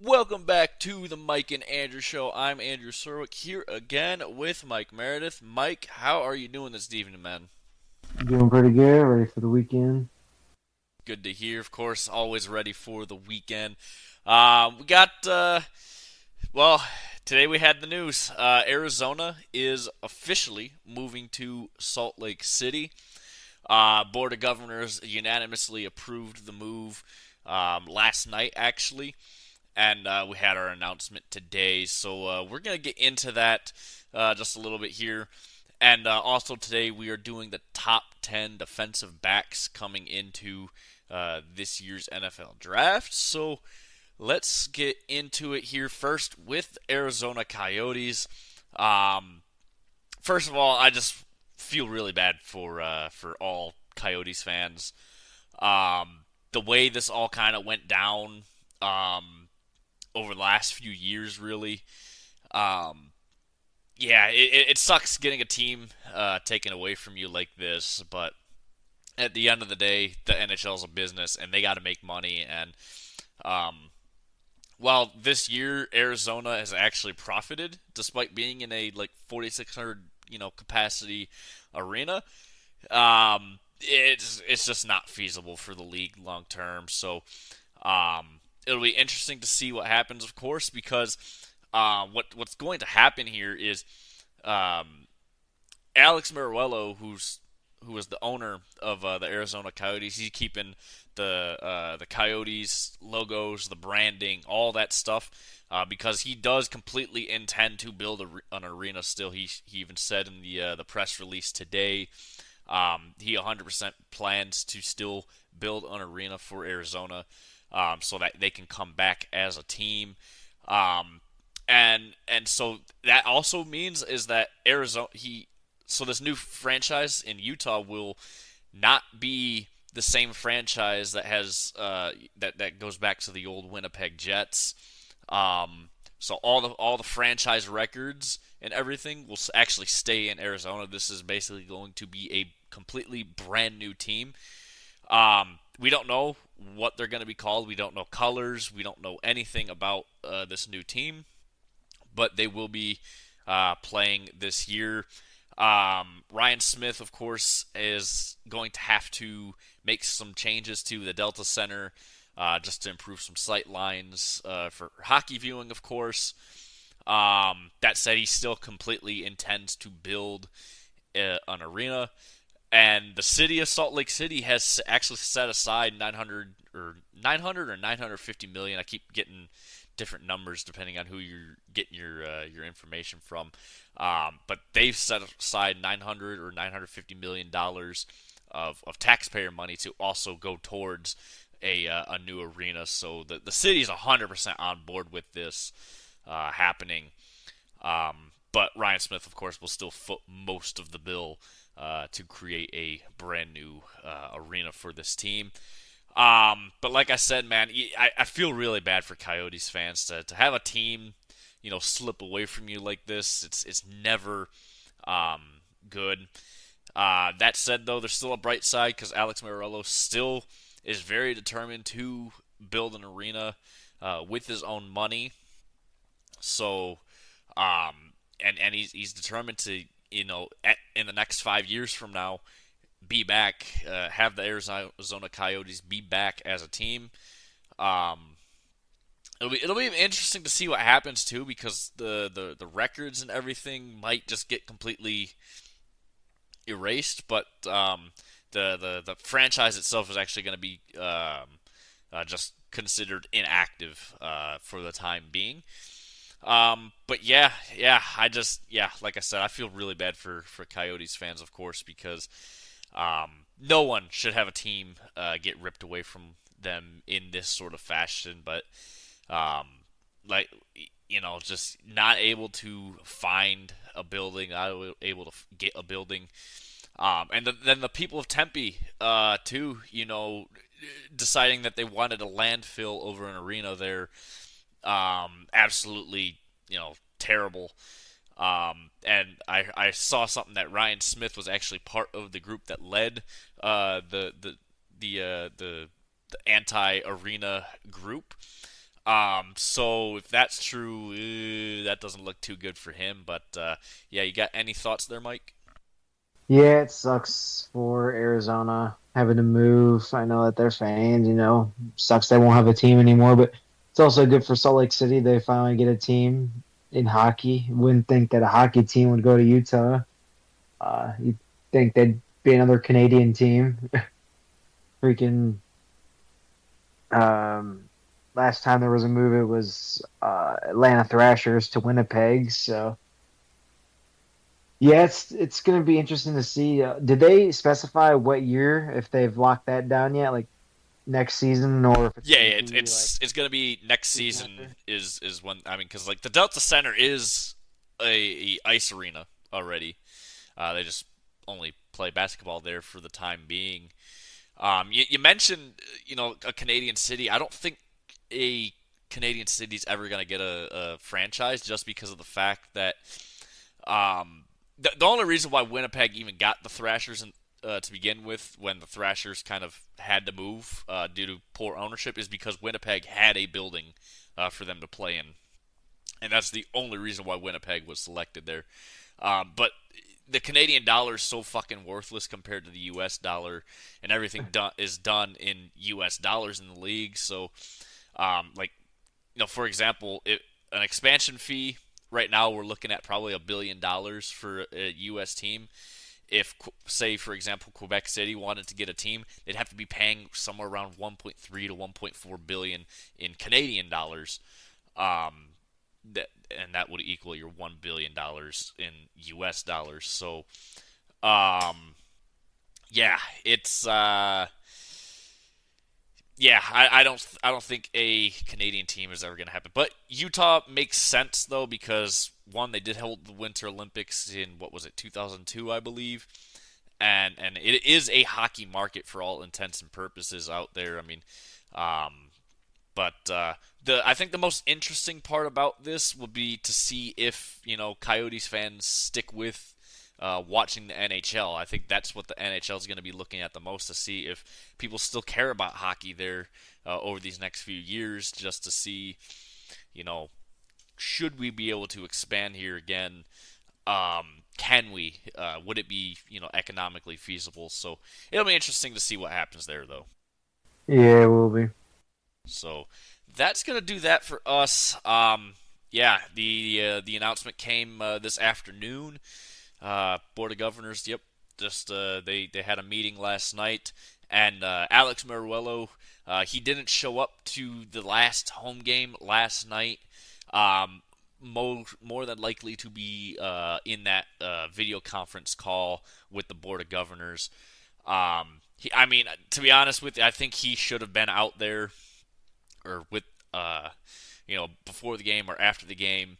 Welcome back to the Mike and Andrew Show. I'm Andrew Serwick here again with Mike Meredith. Mike, how are you doing this evening, man? Doing pretty good, ready for the weekend. Good to hear. Of course, always ready for the weekend. We got, well, today we had the news. Arizona is officially moving to Salt Lake City. Board of Governors unanimously approved the move last night, actually. And we had our announcement today. So we're going to get into that just a little bit here. And also today we are doing the top 10 defensive backs coming into this year's NFL draft. So let's get into it here first with Arizona Coyotes. Um, First of all, I just feel really bad for all Coyotes fans. The way this all kind of went down. Over the last few years, really. Um, yeah, it sucks getting a team taken away from you like this, but at the end of the day, the NHL is a business, and they got to make money. And um, while this year Arizona has actually profited, despite being in a like 4,600 capacity arena, it's just not feasible for the league long term. So it'll be interesting to see what happens, of course, because what's going to happen here is um, Alex Meruelo, who is the owner of the Arizona Coyotes, he's keeping the Coyotes logos, the branding, all that stuff, because he does completely intend to build an arena. Still, he even said in the press release today, he 100% plans to still build an arena for Arizona, so that they can come back as a team. Um, and so that also means is that Arizona so this new franchise in Utah will not be the same franchise that has that goes back to the old Winnipeg Jets. So all the franchise records and everything will actually stay in Arizona. This is basically going to be a completely brand new team. We don't know what they're going to be called. We don't know colors. We don't know anything about this new team, but they will be playing this year. Ryan Smith, of course, is going to have to make some changes to the Delta Center just to improve some sight lines for hockey viewing, of course. That said, he still completely intends to build an arena. And the city of Salt Lake City has actually set aside 900 or 950 million. I keep getting different numbers depending on who you're getting your information from. But they've set aside 900 or 950 million dollars of taxpayer money to also go towards a new arena. So the city's 100% on board with this happening. But Ryan Smith, of course, will still foot most of the bill to create a brand new arena for this team. But like I said, man, I feel really bad for Coyotes fans to have a team, slip away from you like this. It's never good. That said, though, there's still a bright side because Alex Meruelo still is very determined to build an arena with his own money. So, and he's determined to in the next 5 years from now be back, have the Arizona Coyotes be back as a team. Um, it'll be interesting to see what happens too, because the records and everything might just get completely erased, but the franchise itself is actually going to be just considered inactive for the time being. But yeah, like I said, I feel really bad for Coyotes fans, of course, because no one should have a team get ripped away from them in this sort of fashion. But um, like just not able to find a building, not able to get a building, then the people of Tempe, too, deciding that they wanted a landfill over an arena there, absolutely, terrible. And I saw something that Ryan Smith was actually part of the group that led the anti-arena group. So if that's true, that doesn't look too good for him. But yeah, you got any thoughts there, Mike? Yeah, it sucks for Arizona having to move. I know that their fans, sucks they won't have a team anymore, but it's also good for Salt Lake City. They finally get a team in hockey. Wouldn't think that a hockey team would go to Utah. You'd think they'd be another Canadian team. Freaking um, last time there was a move, it was Atlanta Thrashers to Winnipeg. So yeah, it's going to be interesting to see. Did they specify what year if they've locked that down yet? Like next season, or if it's Yeah, going to yeah, be like it's gonna be next season season after? is when I mean because like the Delta Center is a ice arena already. They just only play basketball there for the time being. You mentioned a Canadian city. I don't think a Canadian city's ever gonna get a franchise just because of the fact that the only reason why Winnipeg even got the Thrashers to begin with, when the Thrashers kind of had to move due to poor ownership, is because Winnipeg had a building for them to play in, and that's the only reason why Winnipeg was selected there. But the Canadian dollar is so fucking worthless compared to the U.S. dollar, and everything is done in U.S. dollars in the league. So, like for example, an expansion fee right now we're looking at probably $1 billion for a U.S. team. If, say, for example, Quebec City wanted to get a team, they'd have to be paying somewhere around 1.3 to 1.4 billion in Canadian dollars. Um, that would equal your $1 billion in U.S. dollars. So, um, yeah, it's yeah, I don't think a Canadian team is ever going to happen. But Utah makes sense though because one, they did hold the Winter Olympics in what was it 2002, I believe, and it is a hockey market for all intents and purposes out there. I mean, um, but the I think the most interesting part about this will be to see if Coyotes fans stick with watching the NHL. I think that's what the NHL is going to be looking at the most to see if people still care about hockey there over these next few years, just to see, you know, should we be able to expand here again? Can we? Would it be economically feasible? So it'll be interesting to see what happens there, though. Yeah, it will be. So that's gonna do that for us. Yeah, the announcement came this afternoon. Board of Governors, yep, just they had a meeting last night, and Alex Meruelo, he didn't show up to the last home game last night. Um, more than likely to be in that video conference call with the Board of Governors. I mean, to be honest with you, I think he should have been out there or with before the game or after the game.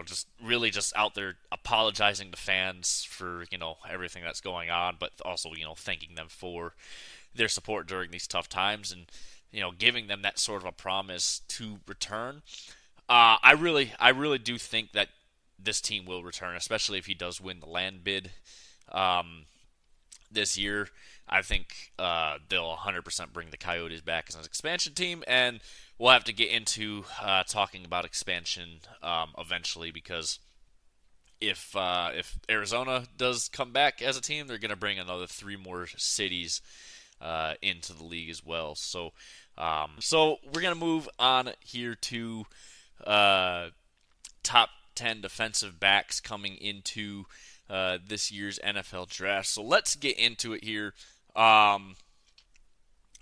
Just really just out there apologizing to fans for everything that's going on, but also thanking them for their support during these tough times and giving them that sort of a promise to return. I really do think that this team will return, especially if he does win the land bid. Um, this year. I think they'll 100% bring the Coyotes back as an expansion team, and we'll have to get into talking about expansion eventually because if Arizona does come back as a team, they're going to bring another three more cities into the league as well. So we're going to move on here to uh, top 10 defensive backs coming into this year's NFL draft. So let's get into it here. Um,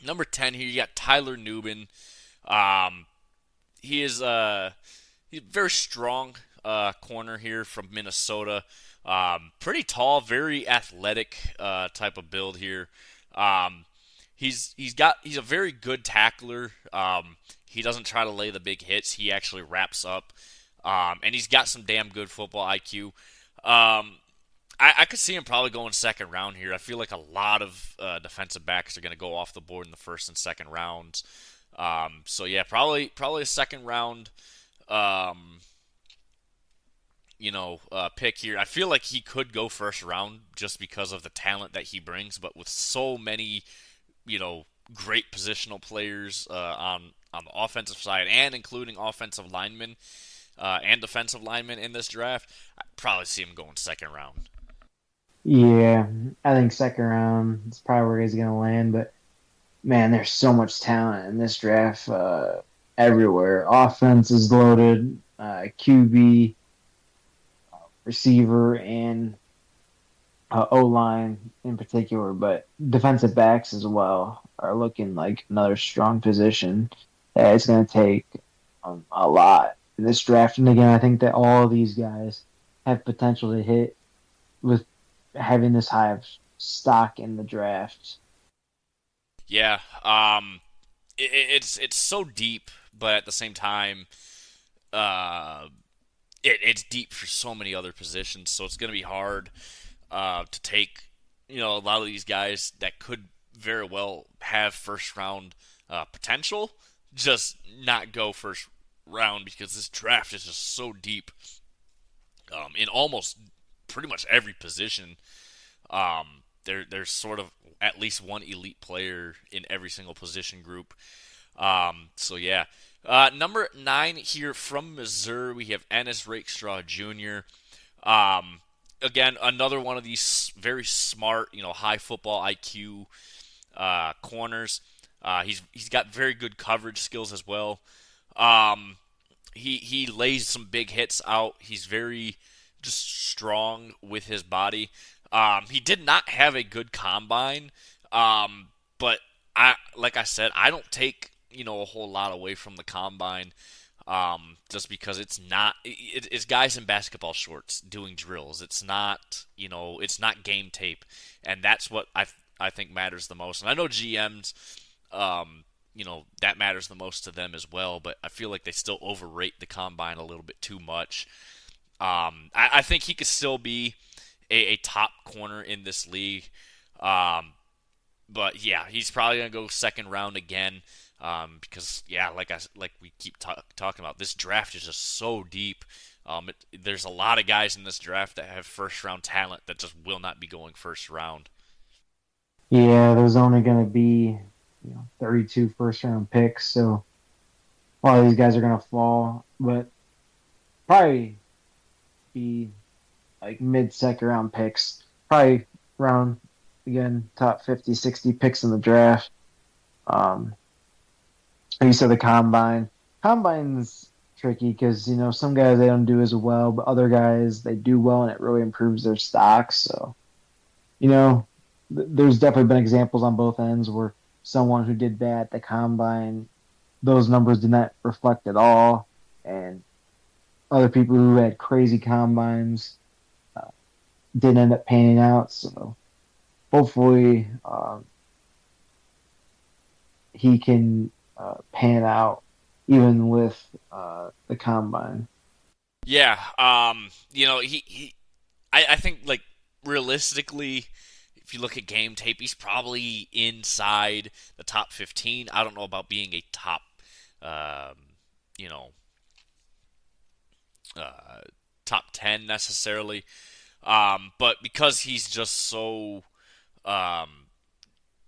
Number 10 here, you got Tyler Nubin. Um, he is he's a very strong corner here from Minnesota. Pretty tall, very athletic type of build here. Um, he's a very good tackler. He doesn't try to lay the big hits. He actually wraps up. And he's got some damn good football IQ. I could see him probably going second round here. I feel like a lot of defensive backs are going to go off the board in the first and second rounds. So yeah, probably a second round, um, pick here. I feel like he could go first round just because of the talent that he brings. But with so many, great positional players on the offensive side and including offensive linemen and defensive linemen in this draft, I'd probably see him going second round. Yeah, I think second round is probably where he's going to land. But man, there's so much talent in this draft everywhere. Offense is loaded, QB, receiver, and O line in particular, but defensive backs as well are looking like another strong position that it's going to take a lot in this draft. And again, I think that all of these guys have potential to hit with having this high of stock in the draft. Yeah, it's so deep, but at the same time, uh, it's deep for so many other positions. So it's going to be hard to take a lot of these guys that could very well have first round potential, just not go first round because this draft is just so deep in almost pretty much every position. There's sort of at least one elite player in every single position group. So yeah. Number 9 here from Missouri, we have Ennis Rakestraw Jr. Again, another one of these very smart, high football IQ corners. He's got very good coverage skills as well. Um, he lays some big hits out. He's very just strong with his body. He did not have a good combine, but like I said, I don't take a whole lot away from the combine. Just because it's guys in basketball shorts doing drills. It's not it's not game tape, and that's what I think matters the most. And I know GMs, that matters the most to them as well. But I feel like they still overrate the combine a little bit too much. I think he could still be a top corner in this league. But yeah, he's probably gonna go second round again. Because yeah, like we keep talking about, this draft is just so deep. There's a lot of guys in this draft that have first round talent that just will not be going first round. Yeah, there's only going to be 32 first round picks, so a lot of these guys are going to fall, but probably be like mid second round picks, probably around again top 50, 60 picks in the draft. Um, you said the combine. Combine's tricky because some guys they don't do as well, but other guys they do well, and it really improves their stocks. So you know, there's definitely been examples on both ends where someone who did bad at the combine, those numbers did not reflect at all, and other people who had crazy combines uh, didn't end up panning out. So hopefully he can pan out even with the combine. Yeah, I think like realistically, if you look at game tape, he's probably inside the top 15. I don't know about being a top, um, you know, uh, top 10 necessarily. But because he's just so, um,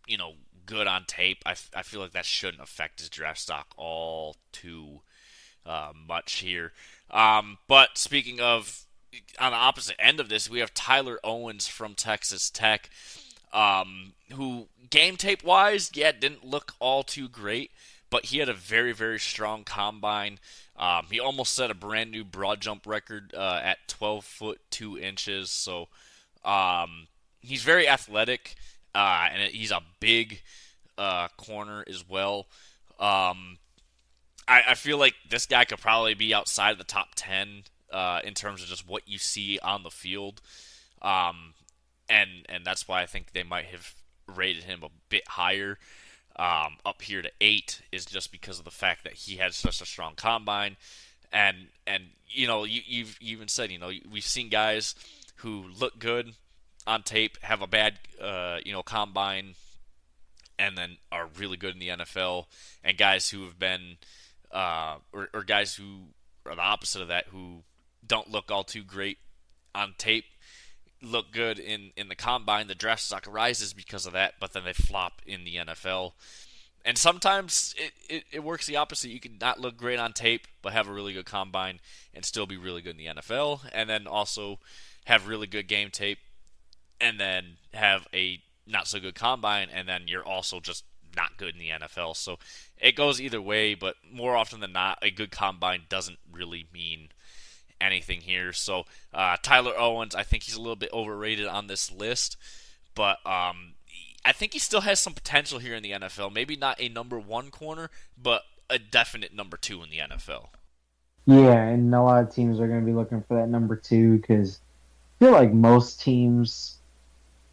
you know, good on tape, I feel like that shouldn't affect his draft stock all too much here. But speaking of, on the opposite end of this, we have Tyler Owens from Texas Tech, who game tape wise, yeah, didn't look all too great, but he had a very, very strong combine. He almost set a brand new broad jump record at 12 foot 2 inches. So he's very athletic, and he's a big corner as well. Um, I feel like this guy could probably be outside of the top 10 in terms of just what you see on the field. Um, and that's why I think they might have rated him a bit higher. Up here to 8 is just because of the fact that he had such a strong combine, and you've even said we've seen guys who look good on tape have a bad combine and then are really good in the NFL, and guys who have been or guys who are the opposite of that, who don't look all too great on tape, look good in the combine. The draft stock rises because of that, but then they flop in the NFL. And sometimes it works the opposite. You can not look great on tape, but have a really good combine and still be really good in the NFL. And then also have really good game tape and then have a not so good combine, and then you're also just not good in the NFL. So it goes either way, but more often than not, a good combine doesn't really mean anything here. So Tyler Owens, I think he's a little bit overrated on this list, but I think he still has some potential here in the NFL. Maybe not a number one corner, but a definite number two in the NFL. Yeah, and a lot of teams are going to be looking for that number two because I feel like most teams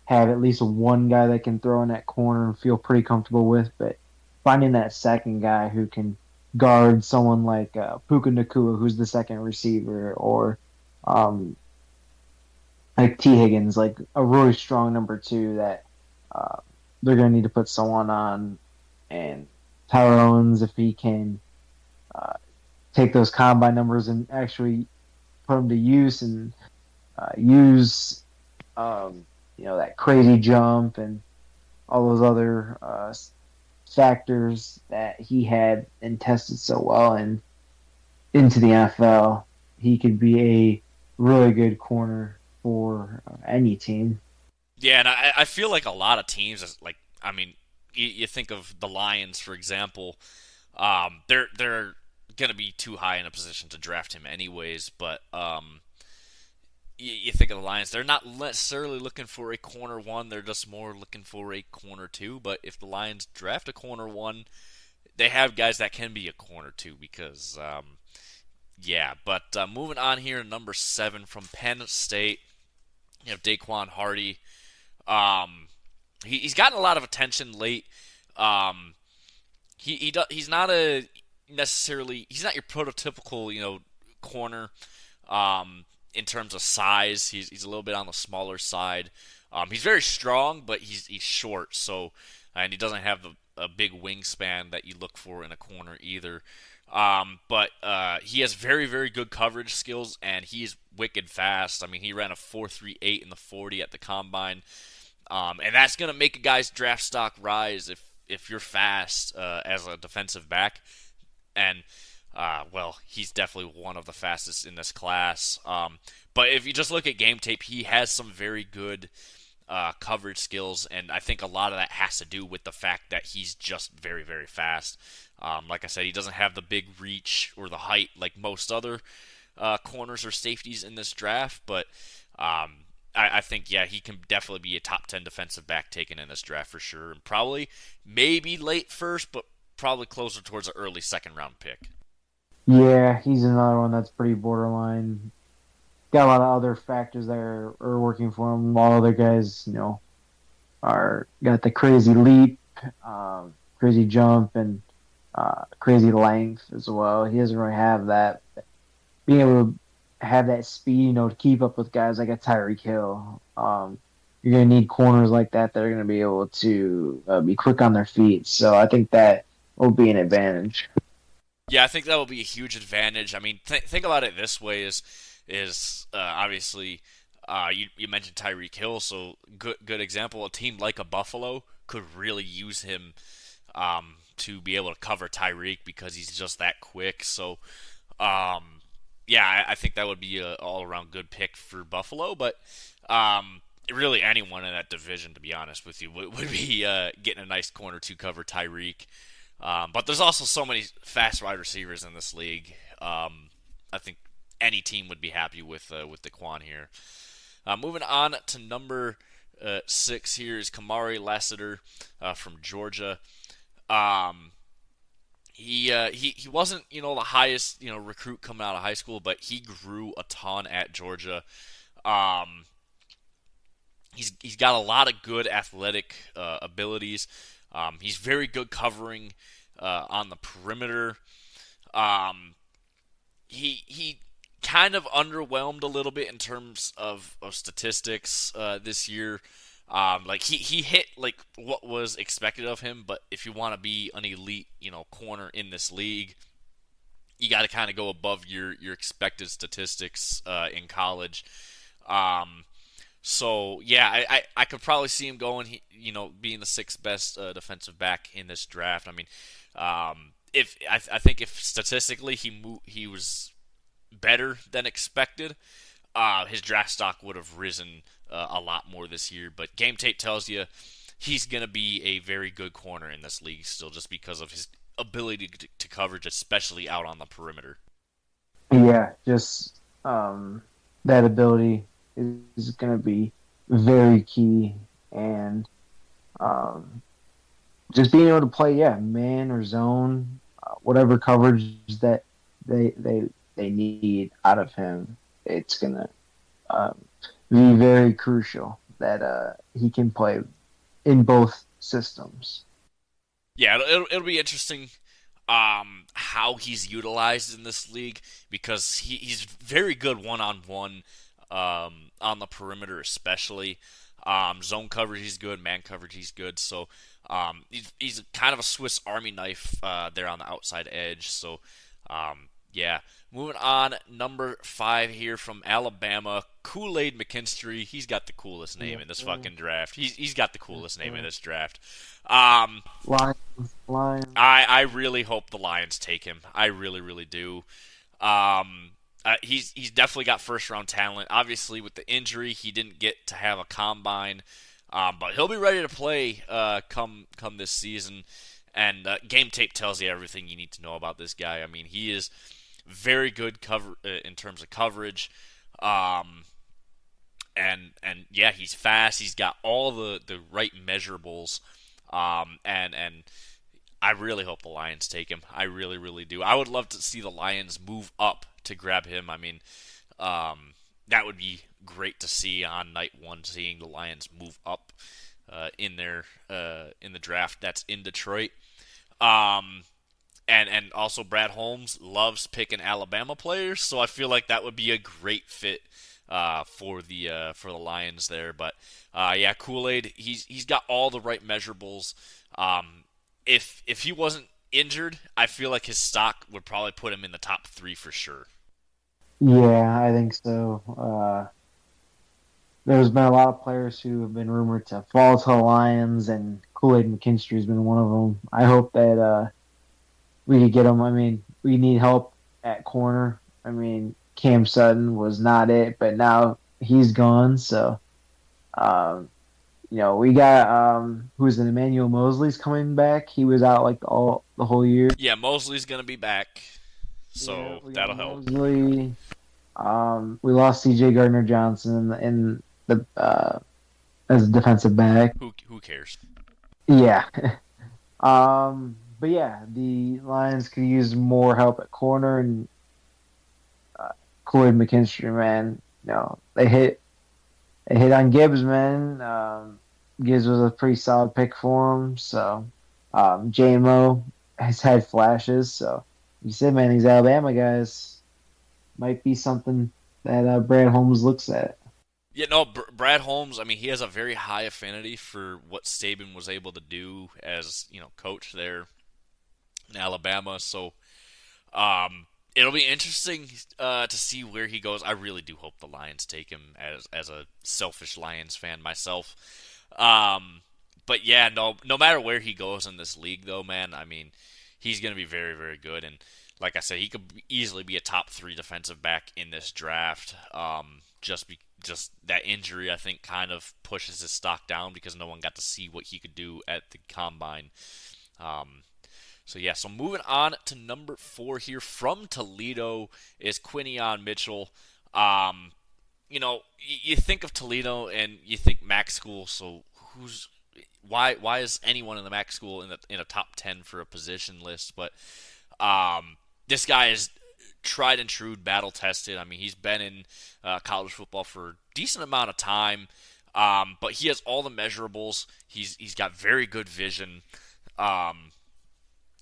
have at least one guy that can throw in that corner and feel pretty comfortable with, but finding that second guy who can guard someone like Puka Nakua, who's the second receiver, or um, like T. Higgins, like a really strong number two that uh, they're going to need to put someone on. And Tyler Owens, if he can uh, take those combine numbers and actually put them to use and use, um, that crazy jump and all those other factors that he had and tested so well and into the NFL, he could be a really good corner for any team. Yeah, and I feel like a lot of teams, like I mean, you think of the Lions, for example. They're gonna be too high in a position to draft him anyways. But you think of the Lions, they're not necessarily looking for a corner one. They're just more looking for a corner two. But if the Lions draft a corner one, they have guys that can be a corner two because yeah. But moving on here, number 7 from Penn State, you have Daquan Hardy. Um, he's gotten a lot of attention late. Um, he's not a necessarily he's not your prototypical corner in terms of size. He's a little bit on the smaller side. He's very strong, but he's short. So and he doesn't have a big wingspan that you look for in a corner either. But he has very, very good coverage skills, and he's wicked fast. I mean, he ran a 4.38 in the 40 at the combine, and that's gonna make a guy's draft stock rise if you're fast as a defensive back. And well, he's definitely one of the fastest in this class. But if you just look at game tape, he has some very good coverage skills, and I think a lot of that has to do with the fact that he's just very, very fast. Like I said, he doesn't have the big reach or the height like most other corners or safeties in this draft, but I think, yeah, he can definitely be a top 10 defensive back taken in this draft for sure, and probably maybe late first, but probably closer towards an early second round pick. Yeah, he's another one that's pretty borderline. Got a lot of other factors that are working for him. All other guys, are got the crazy leap, crazy jump, and crazy length as well. He doesn't really have that. Being able to have that speed, to keep up with guys like a Tyreek Hill. You're going to need corners like that are going to be able to be quick on their feet. So I think that will be an advantage. Yeah, I think that will be a huge advantage. I mean, think about it this way: is obviously you mentioned Tyreek Hill, so good example. A team like a Buffalo could really use him to be able to cover Tyreek because he's just that quick. So yeah, I think that would be an all around good pick for Buffalo, but really anyone in that division, to be honest with you, would be getting a nice corner to cover Tyreek. But there's also so many fast wide receivers in this league. I think any team would be happy with Daquan here. Moving on to number 6 here is Kamari Lassiter from Georgia. He wasn't the highest recruit coming out of high school, but he grew a ton at Georgia. Um, he's got a lot of good athletic abilities. He's very good covering on the perimeter. Um, he kind of underwhelmed a little bit in terms of statistics this year. Like he hit like what was expected of him, but if you want to be an elite, corner in this league, you got to kind of go above your expected statistics in college. Um, So yeah, I could probably see him going. Being the sixth best defensive back in this draft. I mean, if I think if statistically he was better than expected, his draft stock would have risen a lot more this year. But game tape tells you he's going to be a very good corner in this league still, just because of his ability to coverage, especially out on the perimeter. Yeah, just that ability is going to be very key, and um, just being able to play, yeah, man or zone, whatever coverage that they they they need out of him, it's gonna um, be very crucial that he can play in both systems. Yeah, it'll be interesting how he's utilized in this league because he's very good one on one on the perimeter, especially. Zone coverage, he's good. Man coverage, he's good. So he's kind of a Swiss Army knife there on the outside edge. So yeah. Moving on, number 5 here from Alabama, Kool-Aid McKinstry. He's got the coolest name Yes, in this sir. fucking draft. He's got the Yes, coolest name in sir. this draft. Um, Lions, Lions. I really hope the Lions take him. I really, really do. He's definitely got first round talent. Obviously, with the injury, he didn't get to have a combine, but he'll be ready to play come this season. And game tape tells you everything you need to know about this guy. I mean, he is very good cover in terms of coverage. Um, and yeah, he's fast. He's got all the right measurables. And I really hope the Lions take him. I really, really do. I would love to see the Lions move up to grab him. I mean, that would be great to see on night one, seeing the Lions move up in the draft that's in Detroit. Um, and also Brad Holmes loves picking Alabama players, so I feel like that would be a great fit for the Lions there. But yeah, Kool Aid, he's got all the right measurables. If he wasn't injured, I feel like his stock would probably put him in the top 3 for sure. Yeah, I think so. There's been a lot of players who have been rumored to fall to the Lions, and Kool-Aid McKinstry's been one of them. I hope that we could get him. I mean, we need help at corner. I mean, Cam Sutton was not it, but now he's gone. So, um, we got who's it? Emmanuel Mosley's coming back. He was out like the whole year. Yeah, Mosley's gonna be back, Yeah, so we got that'll help. Mosley. We lost C.J. Gardner Johnson in the as a defensive back. Who cares? Yeah. But yeah, the Lions could use more help at corner, and Kool-Aid McKinstry, man. They hit on Gibbs, man. Gibbs was a pretty solid pick for him. So JMO has had flashes. So you said, man, these Alabama guys might be something that Brad Holmes looks at. Yeah, no, Brad Holmes. I mean, he has a very high affinity for what Saban was able to do as coach there in Alabama. So it'll be interesting to see where he goes. I really do hope the Lions take him as a selfish Lions fan myself. But yeah, no matter where he goes in this league, though, man, I mean, he's going to be very, very good. And like I said, he could easily be a top 3 defensive back in this draft. Just that injury, I think, kind of pushes his stock down because no one got to see what he could do at the combine. Um, so yeah, so moving on to number 4 here from Toledo is Quinion Mitchell. Um, you think of Toledo and you think Mac school. So why is anyone in the Mac school in a top 10 for a position list? But this guy is tried and true, battle tested. I mean, he's been in college football for a decent amount of time. But he has all the measurables. He's got very good vision. Um,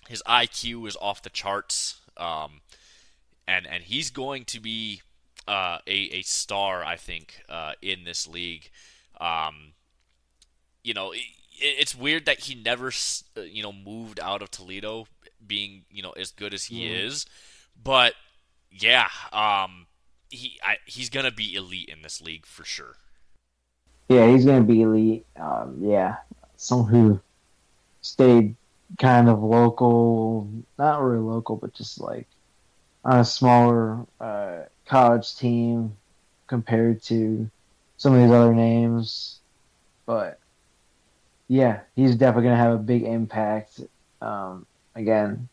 his IQ is off the charts, and he's going to be a star, I think, in this league. Um, it's weird that he never moved out of Toledo, being as good as he Yeah. is, but yeah, he's gonna be elite in this league for sure. Yeah, he's gonna be elite. Yeah, someone who stayed kind of local, not really local, but just like on a smaller college team compared to some of these other names. But yeah, he's definitely gonna have a big impact. Again,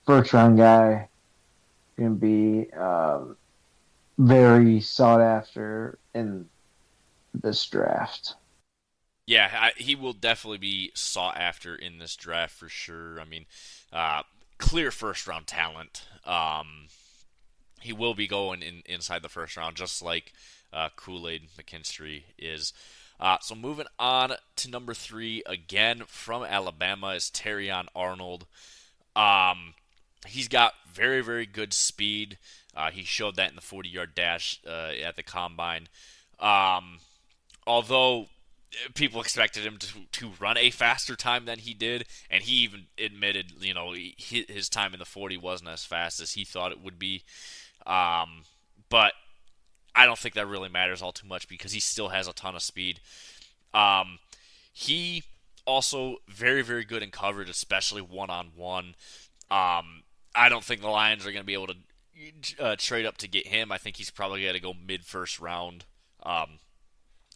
first round guy, gonna be very sought after in this draft. Yeah, he will definitely be sought after in this draft for sure. I mean, uh, clear first round talent. He will be going inside the first round, just like Kool Aid McKinstry is. So moving on to number three, again from Alabama, is Terrion Arnold. Um, he's got very, very good speed. He showed that in the 40-yard dash at the combine. Um, although people expected him to run a faster time than he did, and he even admitted, his time in the 40 wasn't as fast as he thought it would be. But I don't think that really matters all too much because he still has a ton of speed. Um, he also very, very good in coverage, especially one on one. I don't think the Lions are going to be able to trade up to get him. I think he's probably going to go mid first round.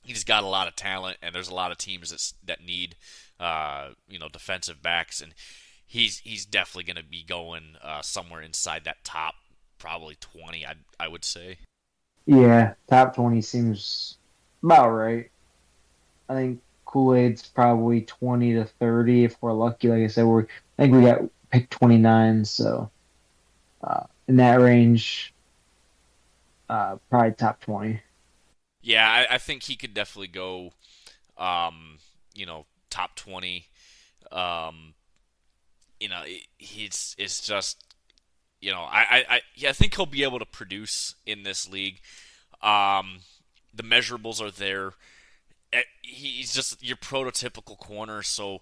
He's got a lot of talent, and there's a lot of teams that need defensive backs, and he's definitely going to be going somewhere inside that top probably 20. I would say. Yeah, top 20 seems about right. I think Kool Aid's probably 20 to 30 if we're lucky. Like I said, I think we got picked 29, so in that range, probably top 20. Yeah, I think he could definitely go, top 20. Um, he's it's just I think he'll be able to produce in this league. Um, the measurables are there. He's just your prototypical corner, so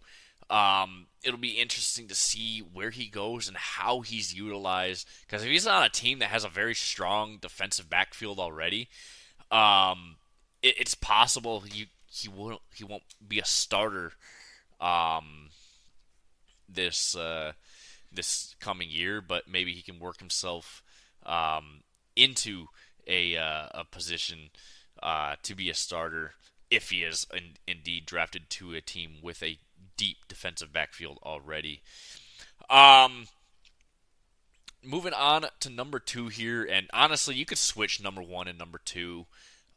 it'll be interesting to see where he goes and how he's utilized. Because if he's on a team that has a very strong defensive backfield already, it's possible he won't be a starter um, this this coming year, but maybe he can work himself into a position to be a starter if he is indeed drafted to a team with a deep defensive backfield already. Um, moving on to number two here, and honestly, you could switch number one and number two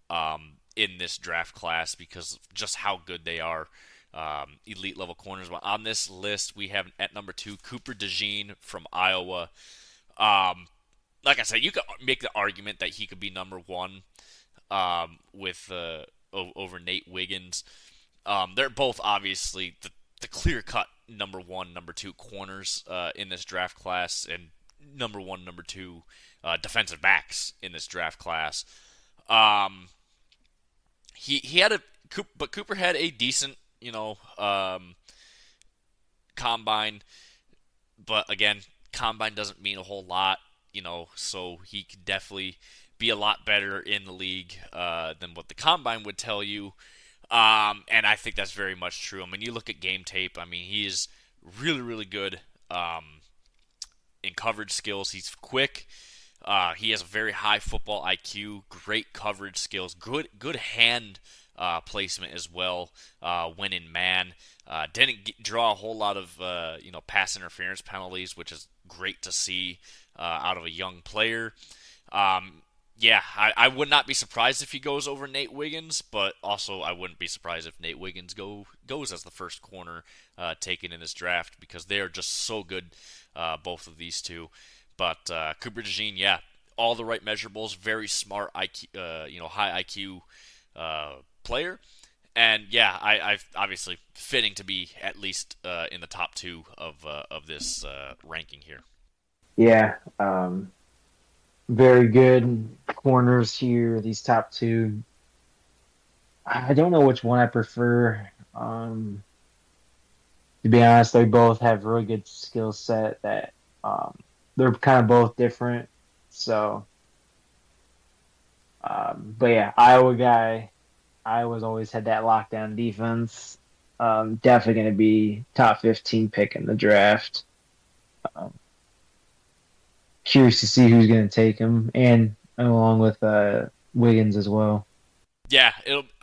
in this draft class because of just how good they are. Elite level corners. But on this list, we have at number two Cooper DeJean from Iowa. Um, like I said, you could make the argument that he could be number one with over Nate Wiggins. They're both obviously the clear cut number one, number two corners in this draft class, and number one, number two defensive backs in this draft class. Um, he had but Cooper had a decent combine, but again, combine doesn't mean a whole lot, so he could definitely be a lot better in the league than what the combine would tell you. And I think that's very much true. I mean, you look at game tape. I mean, he is really, really good in coverage skills. He's quick. He has a very high football IQ, great coverage skills, good hand placement as well when in man. Didn't draw a whole lot of pass interference penalties, which is great to see out of a young player. Yeah, I would not be surprised if he goes over Nate Wiggins, but also I wouldn't be surprised if Nate Wiggins goes as the first corner taken in this draft because they are just so good, both of these two. But Cooper DeJean, yeah, all the right measurables, very smart IQ, high IQ player, and yeah, I've obviously fitting to be at least in the top two of this ranking here. Yeah, very good corners here. These top two. I don't know which one I prefer. To be honest, they both have really good skill set that um, they're kind of both different. So, but yeah, Iowa guy. Iowa's always had that lockdown defense. Definitely going to be top 15 pick in the draft. Um, Curious to see who's going to take him, and along with Wiggins as well. Yeah,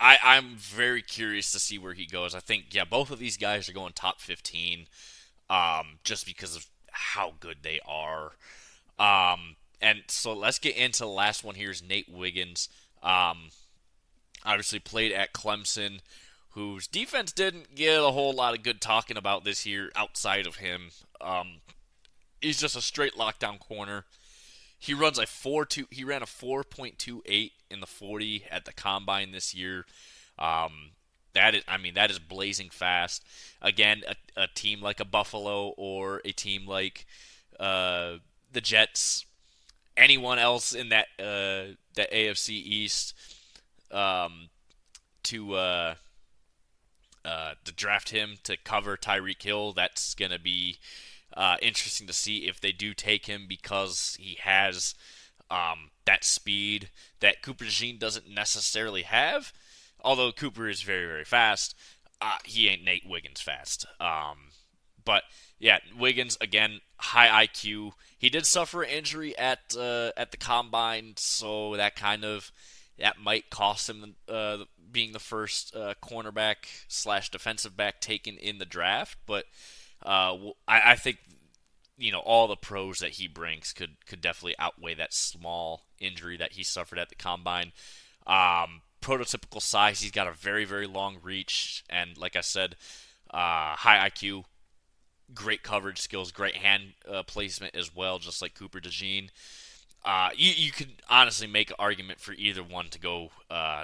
I'm very curious to see where he goes. I think both of these guys are going top 15, just because of how good they are. And so let's get into the last one here is Nate Wiggins. Obviously played at Clemson, whose defense didn't get a whole lot of good talking about this year outside of him. He's just a straight lockdown corner. He runs a 4.2. He ran a 4.28 in the 40 at the combine this year. That is blazing fast. Again, a team like a Buffalo or a team like the Jets, anyone else in that AFC East, um, to to draft him to cover Tyreek Hill. That's gonna be interesting to see if they do take him because he has that speed that Cooper DeJean doesn't necessarily have. Although Cooper is very, very fast, he ain't Nate Wiggins fast. But yeah, Wiggins again, high IQ. He did suffer an injury at the combine, so that might cost him being the first cornerback slash defensive back taken in the draft. But I think all the pros that he brings could definitely outweigh that small injury that he suffered at the combine. Prototypical size, he's got a very, very long reach, and like I said, high IQ, great coverage skills, great hand placement as well, just like Cooper DeJean. You could honestly make an argument for either one to go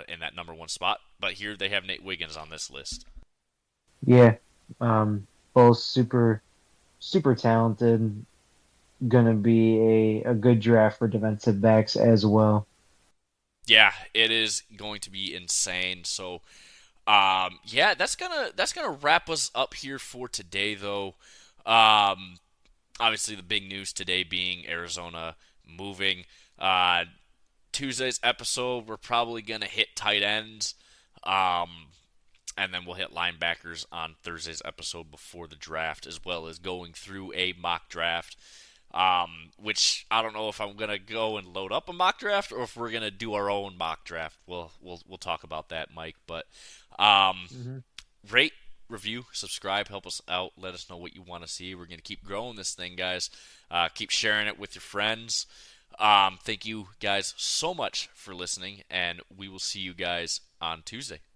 in that number one spot, but here they have Nate Wiggins on this list. Yeah, both super talented. Gonna be a good draft for defensive backs as well. Yeah, it is going to be insane. So, yeah, that's gonna wrap us up here for today, though. Um, Obviously, the big news today being Arizona moving. Uh, Tuesday's episode, we're probably gonna hit tight ends. Um, and then we'll hit linebackers on Thursday's episode before the draft, as well as going through a mock draft. Which I don't know if I'm gonna go and load up a mock draft or if we're gonna do our own mock draft. We'll talk about that, Mike. But um, Hmm. rate, review, subscribe, help us out. Let us know what you want to see. We're gonna keep growing this thing, guys. Keep sharing it with your friends. Thank you guys so much for listening, and we will see you guys on Tuesday.